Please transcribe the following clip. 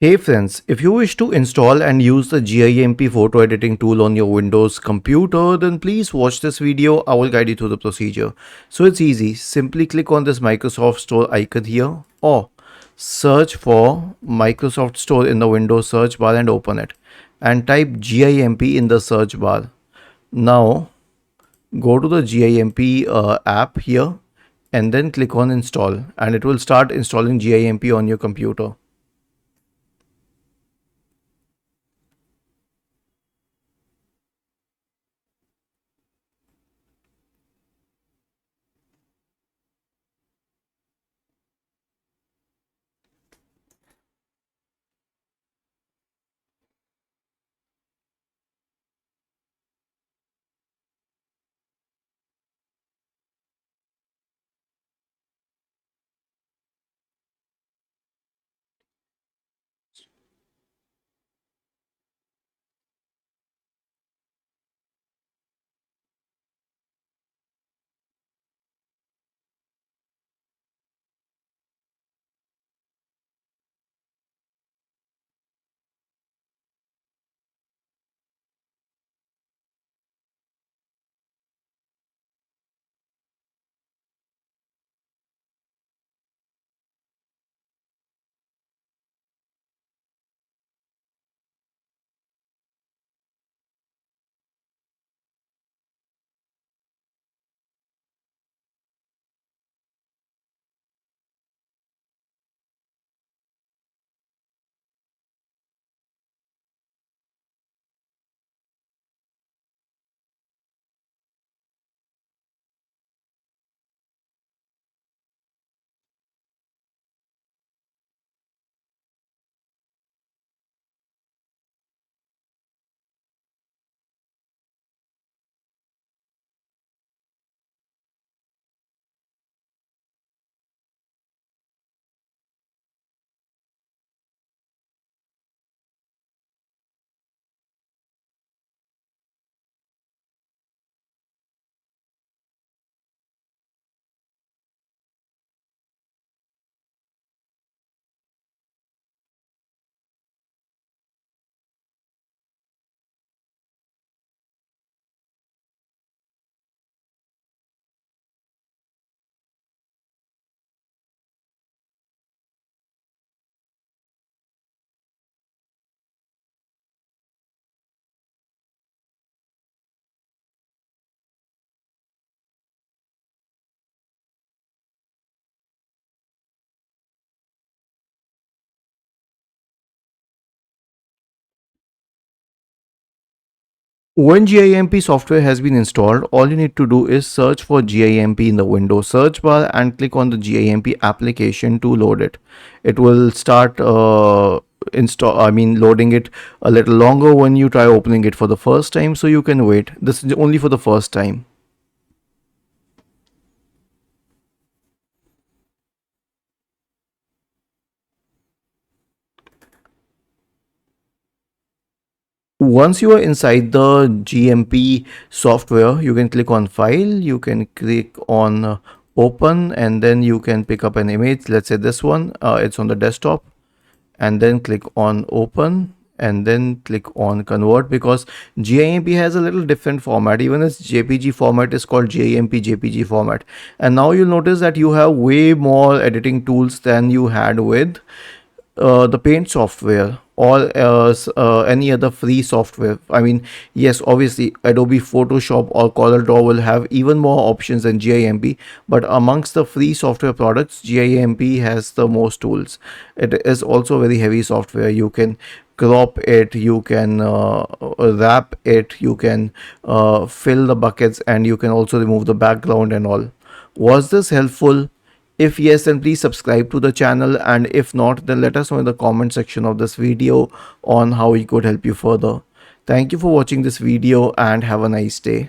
Hey friends, if you wish to install and use the GIMP photo editing tool on your Windows computer, then please watch this video. I will guide you through the procedure. So it's easy. Simply click on this Microsoft Store icon here or search for Microsoft Store in the Windows search bar and open it and type GIMP in the search bar. Now go to the GIMP app here and then click on install and it will start installing GIMP on your computer. When GIMP software has been installed, all you need to do is search for GIMP in the Windows search bar and click on the GIMP application to load it. It will start loading it a little longer when you try opening it for the first time, so you can wait. This is only for the first time. Once you are inside the GMP software, you can click on file, you can click on open, and then you can pick up an image. Let's say this one, it's on the desktop, and then click on open and then click on convert, because GIMP has a little different format. Even its JPG format is called GIMP JPG format. And now you'll notice that you have way more editing tools than you had with the Paint software or any other free software. I mean, yes, obviously Adobe Photoshop or CorelDRAW will have even more options than GIMP, but amongst the free software products, GIMP has the most tools. It is also very heavy software. You can crop it, you can wrap it, you can fill the buckets, and you can also remove the background and all. Was this helpful? If yes, then please subscribe to the channel, and if not, then let us know in the comment section of this video on how we could help you further. Thank you for watching this video and have a nice day.